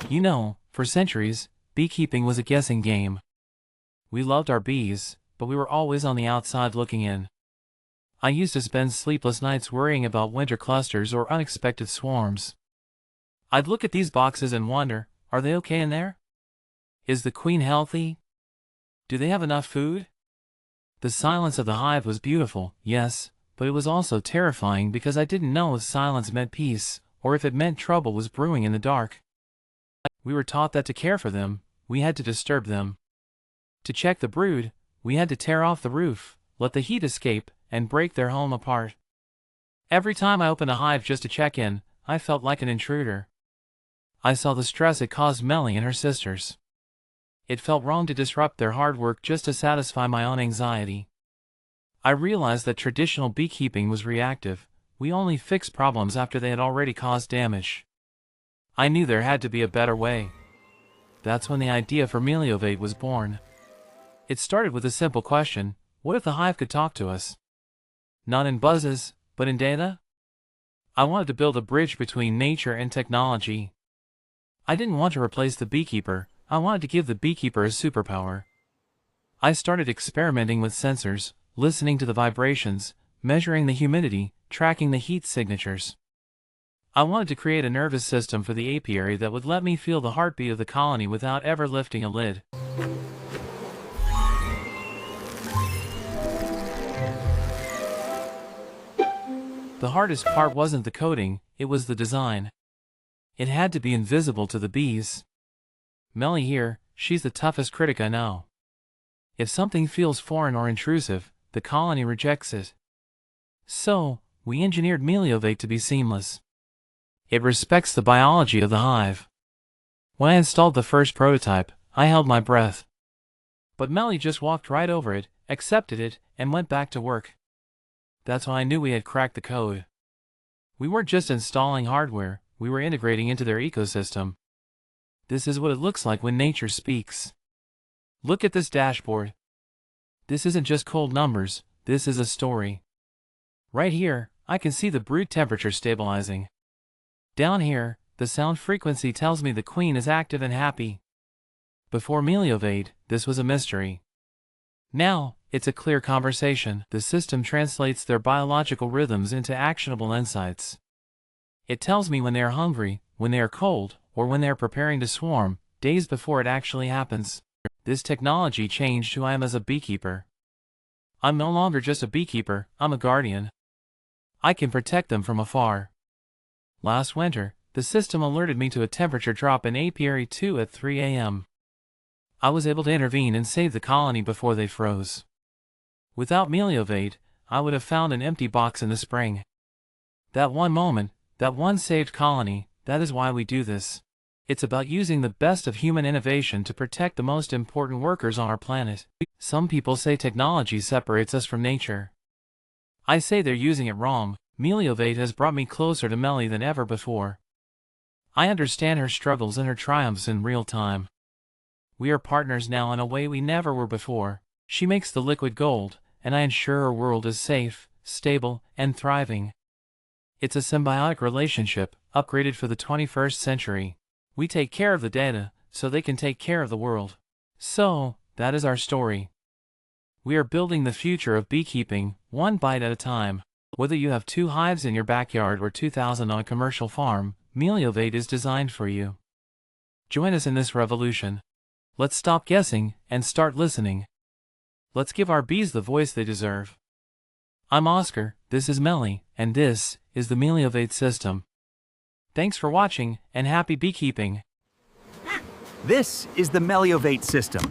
You know, for centuries, beekeeping was a guessing game. We loved our bees, but we were always on the outside looking in. I used to spend sleepless nights worrying about winter clusters or unexpected swarms. I'd look at these boxes and wonder, are they okay in there? Is the queen healthy? Do they have enough food? The silence of the hive was beautiful, yes, but it was also terrifying because I didn't know if silence meant peace, or if it meant trouble was brewing in the dark. We were taught that to care for them, we had to disturb them. To check the brood, we had to tear off the roof, let the heat escape, and break their home apart. Every time I opened a hive just to check in, I felt like an intruder. I saw the stress it caused Melly and her sisters. It felt wrong to disrupt their hard work just to satisfy my own anxiety. I realized that traditional beekeeping was reactive. We only fixed problems after they had already caused damage. I knew there had to be a better way. That's when the idea for Meliovate was born. It started with a simple question: what if the hive could talk to us? Not in buzzes, but in data? I wanted to build a bridge between nature and technology. I didn't want to replace the beekeeper, I wanted to give the beekeeper a superpower. I started experimenting with sensors, listening to the vibrations, measuring the humidity, tracking the heat signatures. I wanted to create a nervous system for the apiary that would let me feel the heartbeat of the colony without ever lifting a lid. The hardest part wasn't the coding, it was the design. It had to be invisible to the bees. Melly here, she's the toughest critic I know. If something feels foreign or intrusive, the colony rejects it. So, we engineered Meliovate to be seamless. It respects the biology of the hive. When I installed the first prototype, I held my breath. But Melly just walked right over it, accepted it, and went back to work. That's when I knew we had cracked the code. We weren't just installing hardware, we were integrating into their ecosystem. This is what it looks like when nature speaks. Look at this dashboard. This isn't just cold numbers, this is a story. Right here, I can see the brood temperature stabilizing. Down here, the sound frequency tells me the queen is active and happy. Before Meliovate, this was a mystery. Now, it's a clear conversation. The system translates their biological rhythms into actionable insights. It tells me when they are hungry, when they are cold, or when they are preparing to swarm, days before it actually happens. This technology changed who I am as a beekeeper. I'm no longer just a beekeeper, I'm a guardian. I can protect them from afar. Last winter, the system alerted me to a temperature drop in Apiary 2 at 3 a.m. I was able to intervene and save the colony before they froze. Without Meliovate, I would have found an empty box in the spring. That one moment, that one saved colony, that is why we do this. It's about using the best of human innovation to protect the most important workers on our planet. Some people say technology separates us from nature. I say they're using it wrong. Meliovate has brought me closer to Melly than ever before. I understand her struggles and her triumphs in real time. We are partners now in a way we never were before. She makes the liquid gold, and I ensure her world is safe, stable, and thriving. It's a symbiotic relationship, upgraded for the 21st century. We take care of the data, so they can take care of the world. So, that is our story. We are building the future of beekeeping, one bite at a time. Whether you have 2 hives in your backyard or 2,000 on a commercial farm, Meliovate is designed for you. Join us in this revolution. Let's stop guessing and start listening. Let's give our bees the voice they deserve. I'm Oscar, this is Melly, and this is the Meliovate system. Thanks for watching, and happy beekeeping! This is the Meliovate system.